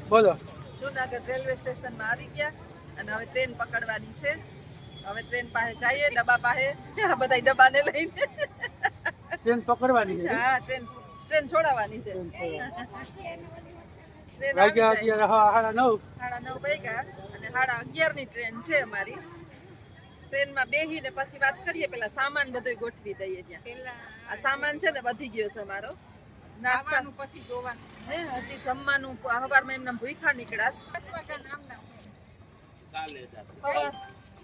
બોલો. જૂનાગઢ રેલવે સ્ટેશનમાં આવી ગયા અને હવે ટ્રેન પકડવાની છે. હવે ટ્રેન પાસે જઈએ, ડબ્બા પાસે. આ બધા ડબ્બાને લઈને ટ્રેન પકડવાની છે. હા, ટ્રેન છોડાવવાની છે. વાગ્યા અત્યારે 9:30 વાગ્યા અને 11:30 ની ટ્રેન છે અમારી. ટ્રેનમાં બેહીને પછી વાત કરીએ. પેલા સામાન બધો ગોઠવી દઈએ ત્યાં. આ સામાન છે ને વધી ગયો છે અમારો. નાસ્તાનું પછી જોવાનું હે. હજી જમવાનું સવારમાં એમના ભૂખા નીકળાશ. 5 વાગ્યા નામ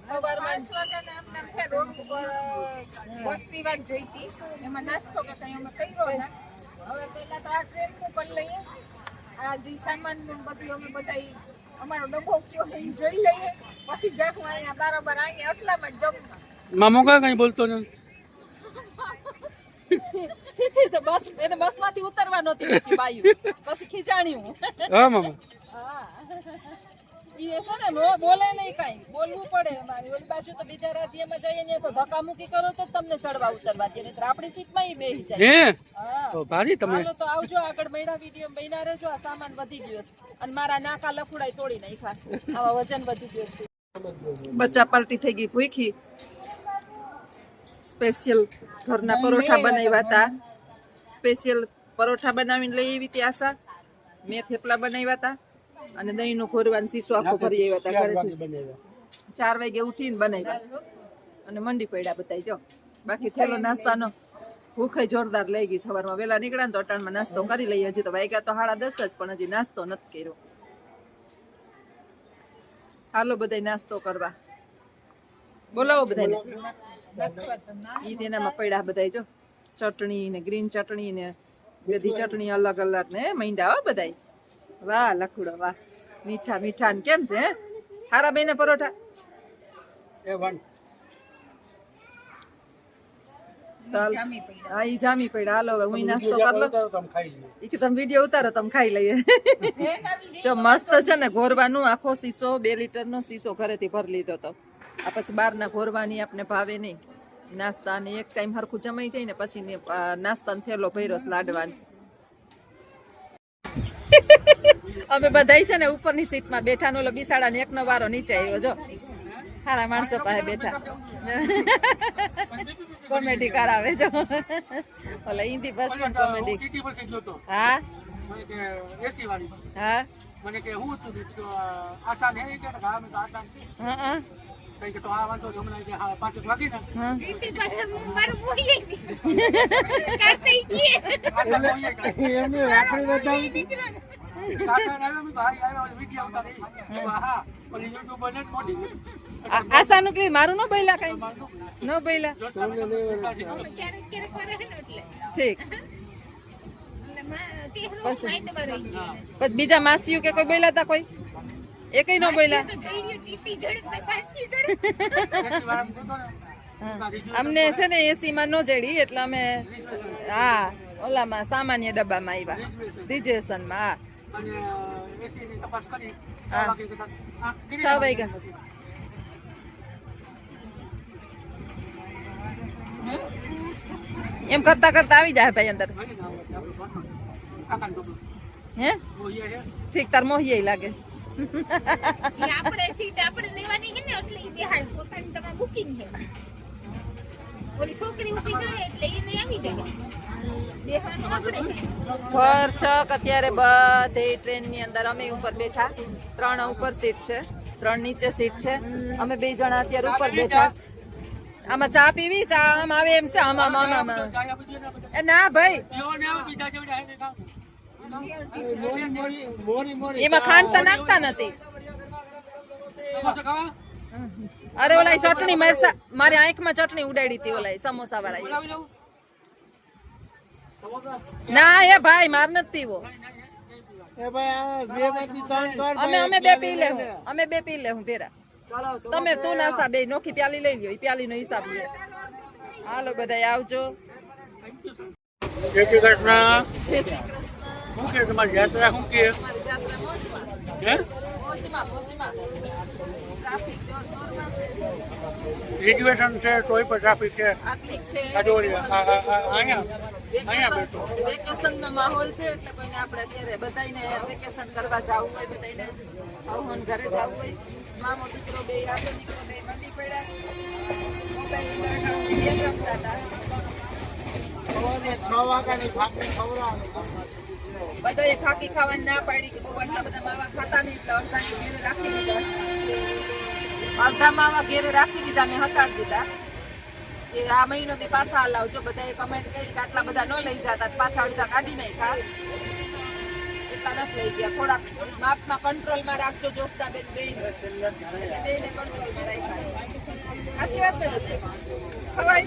સવારમાં 5 વાગ્યા નામ છે. રોડ ઉપર વસ્તી વાત જોઈતી એમાં નાસ્તો કરતા અમે કર્યો ને. હવે પેલા તો આ ટ્રેન ઉપર લઈએ. આ જે સામાન બધું અમે બધા અમારો ડબ્બો કયો એ જોઈ લઈએ. પછી જાકું અહીંયા બરાબર અહીંયા એટલામાં જ જમવા. મામો કઈ બોલતો નથી. સ્થિતિ છે બસ. એને બસ માંથી ઉતરવા નહોતી દેતી બાયું. પછી ખીચાણ્યું. હા મામા. હા ઈ છે ને બોલે નહીં કાઈ. બોલવું પડે. ઓલી બાજુ તો બીજા રાજ્યમાં જઈએ ને તો ધક્કામુક્કી કરો તો તમને ચડવા ઉતરવા દે. નહીં તો આપણી સીટમાં ઈ બેહી જાય. હે હા તો ભારી તમે. હાલો તો આવજો આગળ મહિના વિડિયો બન્યા રહેજો. આ સામાન વધી ગયો છે અને મારા નાકા લફુડાઈ તોડી નાખ્યા. આવા વજન વધી ગયું છે. બચ્ચા પાર્ટી થઈ ગઈ ભૂખી. સ્પેશિયલ ઘરના પરોઠા બનાવ્યા હતા. સ્પેશિયલ પરોઠા બનાવીને લઈ આવી હતી આશા. મેં થેપલા બનાવ્યા હતા અને દહીંનો ખોરવાનો શીશો આખો ભરી આવ્યા હતા ઘરેથી. 4 વાગે ઉઠીને બનાવ્યા અને મંડી પડ્યા બધા. જો બાકી થેલો નાસ્તાનો ભૂખ જોરદાર લઈ ગઈ. સવારમાં વહેલા નીકળ્યા તો અટાણમાં નાસ્તો કરી લઈએ. હજી તો વાગ્યા તો 10:30 જ પણ હજી નાસ્તો નથી કર્યો. હાલો બધા નાસ્તો કરવા. બોલાવો બધાને. ઈ તેનામાં પડ્યા બધા. જો ચટણી ને ગ્રીન ચટણી ને બધી ચટણી અલગ અલગ ને માંડ્યા હો બધા. વાહ લખુડો વાહ. મીઠા મીઠા ને કેમ છે હે? હારા બેને પરોઠા હા ઈ જામી પડ્યા. હાલો હવે હું નાસ્તો કરી લો. ઈ કે તમે વિડીયો ઉતારો તમે ખાઈ લઈએ. જો મસ્ત છે ને ઘોરવાનું. આખો શીશો 2 લીટરનો શીશો ઘરેથી ભરી લીધો તો. આ પછી બહારના ઘોરવાની આપણે ભાવે નહીં. નાસ્તા ને એક ટાઈમ હરખું જમાઈ જાય ને પછી નાસ્તાનો થેલો ભર્યો લાડવાની. અમે બધા છે ને ઉપરની સીટમાં બેઠા. નો બિસાડા ને એકનો વારો નીચે આવ્યો. જો સારા માણસો પાસે બેઠા. કોમેડી કરાવે જો. ઓલા હિન્દી બસ કોમેડી. હા હા મને કે હું તું તો આસાન હે કે ગામ તો આસાન છે. હા કઈ કે તો આ વાંધો જ હમણાં કે 5 વાગે ને ટીટી પાસે મારું બોઈએ કાતે કી આસાન બોઈએ એમને રાખડી બતાવી દીધી આસાન આવે મે ભાઈ આવ્યો વિડિયો ઉતારી. હા ઓલી YouTube પર નેટ મોટી આસાનું કે મારું નો બોલ્યા કઈ નો બોલ્યા. ઠીક પછી બીજા માસીઓ કે કોઈ બોલ્યા હતા? કોઈ એકઈ નો બોલ્યા. અમને છે ને એસી માં નો જડી એટલે અમે હા ઓલામાં સામાન્ય ડબ્બામાં આવ્યા રિઝર્વેશનમાં. હા 6 વાગ્યા. એમ કરતા કરતા આવી જાય ભાઈ અંદર. હે ઠીક તાર મોહિયા લાગે. આપણે સીટ આપણે લેવાની છે ને એટલે ઈ બેહાડ પોતાની તમારે બુકિંગ છે. ઓલી છોકરી ઊભી જાય એટલે એને આવી જાય. બેહાડનું આપણે છે. ફરચક અત્યારે બધે ટ્રેન ની અંદર અમે ઉપર બેઠા. 3 ઉપર સીટ છે, 3 નીચે સીટ છે. અમે 2 જણા અત્યારે ઉપર બેઠા છે. આમાં ચા પીવી? ચા આમ આવે એમ છે? આમાં એ ના ભાઈ એમાં ખાંડ તો નાખતા નથી. અરે ઓલા ચટણી મારી આંખમાં ચટણી ઉડાડી હતી ઓલા સમોસા વાળા. ના એ ભાઈ માર નથી પીવો. અમે 2 પી લેવું. અમે 2 પી લેવું ભેરા. તમે તું નાસા 2 નોખી પ્યાલી લઈ લ્યો. ઈ પ્યાલી નો હિસાબ લે. હાલો બધા આવજો. જય શ્રી કૃષ્ણ. જય શ્રી કૃષ્ણ. શું કે તમારી યાત્રા શું કે? હે મોજમાં ટ્રાફિક જોરશોરમાં છે. રિઝર્વેશન છે તોય પણ ટ્રાફિક છે. ટ્રાફિક છે. અહીંયા વેકેશનનો માહોલ છે એટલે કોઈને આપણે અત્યારે બધાને વેકેશન કરવા જવું હોય, બધાને અવહન ઘરે જવું હોય, મામો દીકરો બે આપો દીકરો બે મંડી પડ્યા છે. મોબાઈલ ગેમ રમતા હતા. બધાએ ફાકી ખાવાની ના પાડી કે બહુ આટલા બધા માવા ખાતા નહીં એટલે અડધાને ઘેરે રાખી દીધા છે. અડધા માવા ઘેરે રાખી દીધા, મેં હટાડી દીધા કે આ મહિનોથી પાછા હલાવજો. બધાએ કમેન્ટ કરી કે આટલા બધા ન લઈ જતા, પાછા અડધા કાઢી નાખ્યા. એટલા નથી લઈ ગયા. થોડાક માપમાં કંટ્રોલમાં રાખજો જોસ્તા બેન બેને કંટ્રોલમાં રાખ્યા છે. સાચી વાત ને? ખવાય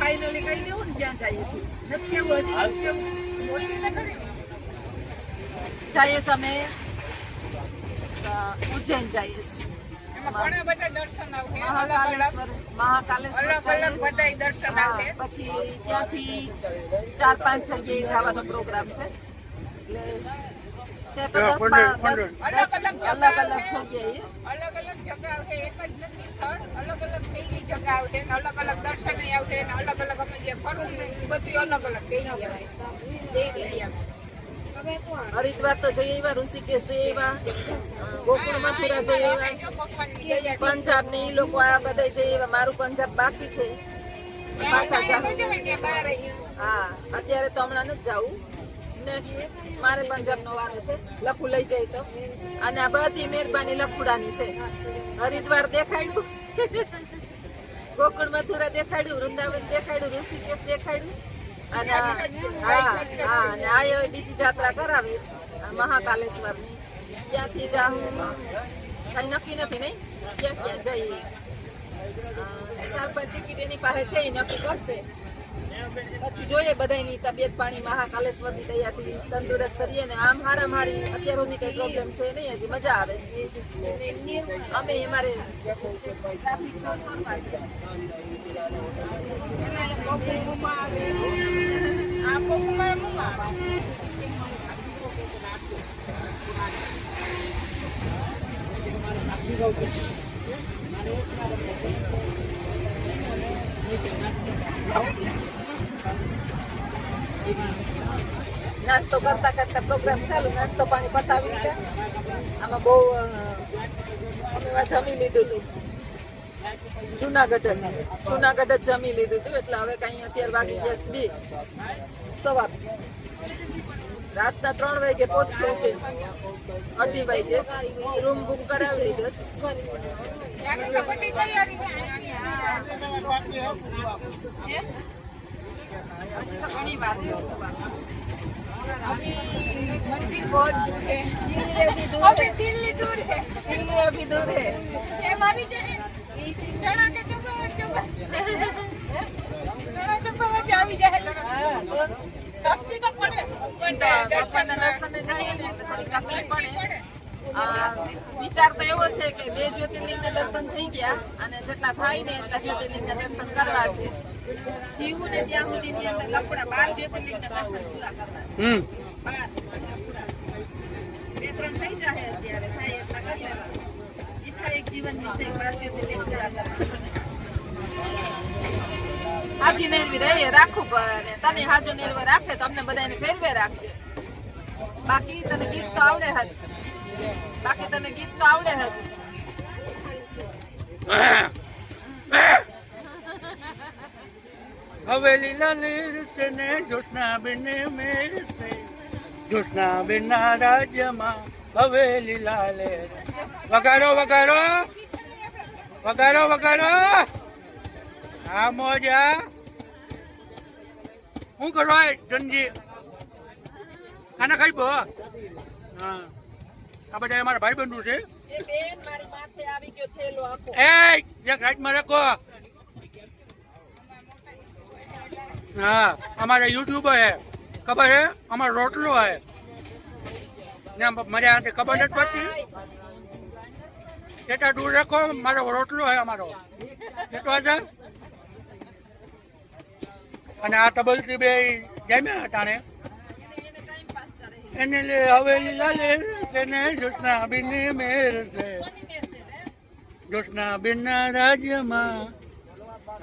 ફાઇનલી કહી દેવું ને ક્યાં જઈએ છીએ. નથી કેવું, હજી નથી કેવું. જઈએ છીએ અમે ઉજ્જૈન જઈએ છીએ. પછી ત્યાંથી 4-5 જગ્યાએ જવાનો પ્રોગ્રામ છે. એટલે અલગ અલગ જગ્યાએ એક જ નથી સ્થળ, અલગ અલગ કઈ જગ્યા આવશે, અલગ અલગ દર્શન આવશે, અલગ અલગ અમે જે ફરવું ને બધું અલગ અલગ કઈ જગ્યા. હરિદ્વાર તો જઈ આવ્યા, ઋષિકેશ જઈ આવ્યા, ગોકુળ મથુરા જઈ આવ્યા, પંજાબ ને ઈ લોકો આ બધા જઈ આવ્યા. મારું પંજાબ બાકી છે. પાછા જાવ. હા, અત્યારે તો હમણાં નથી જવું. નેક્સ્ટ મારે પંજાબ નો વારો છે. લખું લઈ જાય તો. અને આ બધી મહેરબાની લખુડાની છે. હરિદ્વાર દેખાડ્યું, ગોકુળ મથુરા દેખાડ્યું, વૃંદાવન દેખાડ્યું, ઋષિકેશ દેખાડ્યું. અને અને આ બીજી જાત્રા કરાવીશ મહાકાલેશ્વરની. ત્યાંથી જાઉં કઈ નક્કી નથી. નહીં ક્યાં ક્યાં જઈએ. 4-5 ટિકિટ એની પાસે છે, એ નક્કી કરશે. પછી જોઈએ બધાની તબિયત પાણી મહાકાલેશ્વરની દયાથી તંદુરસ્ત રહીએ ને. આમ હારા મારી અત્યાર સુધી કઈ પ્રોબ્લેમ છે નહીં. હજી મજા આવે છે. અમે અમારે ટ્રાફિક ચોરસોરમાં છે. નાસ્તો કરતા કરતા પ્રોગ્રામ ચાલુ. નાસ્તો પાણી પતાવી લીધા. આમાં બહુ અમે જમી લીધું હતું. જુનાગઢ જ જમી લીધું હતું. એટલે હવે કઈ અત્યારે વાગી ગયા 2 સવા. રાતના 3 વાગે પહોંચશું છે. 2:30 વાગે રૂમ બુક કરાવી લીધો છે. હજી તો ઘણી વાર છે. मंजिल बहुत दूर है, दिल्ली दूर है, दिल्ली अभी दूर है. ये मामी जो है चढ़ा के चढ़ा चढ़ा આવી જાય. કસ્તી તો પડે. દર્શને જઈએ ને એટલે થોડી તકલીફ પડે. વિચાર તો એવો છે કે 2 જ્યોતિર્લિંગના દર્શન થઈ ગયા અને જેટલા થાય ને એટલા જ્યોતિર્લિંગના દર્શન કરવા છે. જીવું ને ત્યાં સુધીની અંદર લપડા 12 જ્યોતિર્લિંગના દર્શન પૂરા કરવા છે. 12 પૂરા. 2-3 થઈ જાય અત્યારે, થાય એટલા કરી લેવા. ઈચ્છા એક જીવનની છે 12 જ્યોતિર્લિંગ પૂરા કરવા. હાજી નેરવી રહે રાખવું પડે. તને હાજો નેરવો રાખે તો અમને બધાને ફેરવે રાખજે. બાકી તને ગીત તો આવડે જ. હવેલી લાલીર છે ને જોશના બેને મેર છે. જોશના બેનના રાજ્યમાં હવેલી લાલે. વગાડો વગાડો વગાડો વગાડો. હા મોજા શું કરો જનજી? ખાના ખાઈ બો. હા, આ બધા અમારા ભાઈ બંધુ છે. એ બેન મારી માથે આવી ગયો થેલો આખો. એ એક રાઈટમાં રાખો. હા, અમારે યુટ્યુબર હે, ખબર હે? અમારો રોટલો હે ને મારે આને ખબર નથી પડતી. એટલા દૂર રાખો. મારો રોટલો હે અમારો. કેટલો છે? અને આ તબલથી બે જમ્યા હતા ને. એને લે હવેલી લાલે તેને જોશના બેનની મેર છે. જોશના બેનના રાજ્યમાં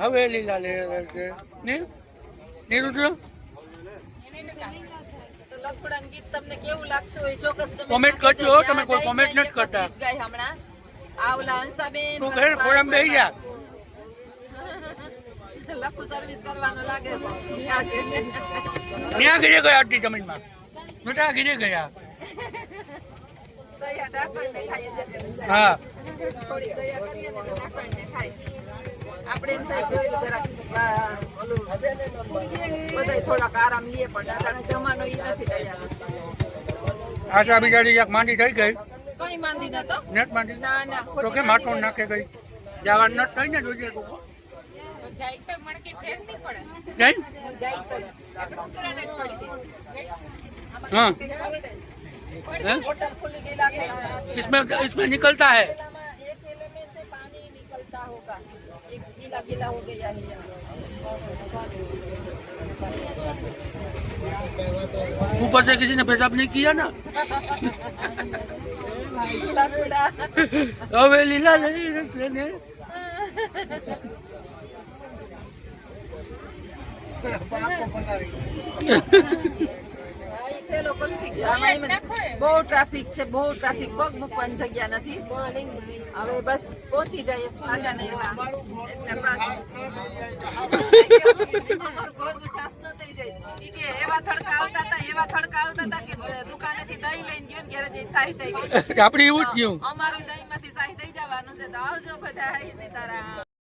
હવેલી લાલે છે ને નિરુદ્ર. તો લફડાનું ગીત તમને કેવું લાગતું હોય ચોક્કસ તમે Comment કરજો હો, તમે કોઈ comment નથી કરતા. ગીત ગાય હમણાં આવલા હંસાબેન તું ઘરે ફોરમ બેહી જા. લખુ સર્વિસ કરવાનો લાગે છે. આજે. ત્યાં ઘરે ગયા આટલી જમીનમાં નતા ઘરે ગયા. દયા ડાકણને ખાઈ જજે. હા થોડી દયા કરીએ ને એટલે ડાકણને ખાય. આપણે એમ થાય કે હોય તો જરાક ઓલું બધાય થોડાક આરામ લઈએ પણ ડાકણે જમાનો ઈ નથી દયા. આશા બિચારી એક માંડી થઈ ગઈ કઈ માંદી નતો નેટ માંડી ના ના તો કે માટો નાખે ગઈ જવા નટ થઈ ને જોઈએ તું જાય તો મને કે ફેર નહીં પડે. જઈ જાય તો આપણે કુતરાને જ પડી જાય. हाँ हैं? होटल खुली गई लागे इसमें निकलता है एक थैले में से पानी निकलता होगा एक गीला गीला हो गया है ऊपर से किसी ने पेशाब नहीं किया ना गीला कूड़ा हवेली ला ले ने બહુ ટ્રાફિક છે બહુ ટ્રાફિક પગ મૂકવાની જગ્યા નથી હવે બસ પહોંચી જઈએ સાજા નહેરમાં એટલે બસ અમારું ઘરનું છાસ ન થઈ જાય ઈ કે એવા થડકા આવતા હતા કે દુકાનેથી દહીં લઈને ગયો ને ઘરે જઈને ચાય થઈ ગઈ આપણે એવું જ થયું અમારું દહીંમાંથી ચાય થઈ જવાનું છે તો આવજો બધા સીતારામ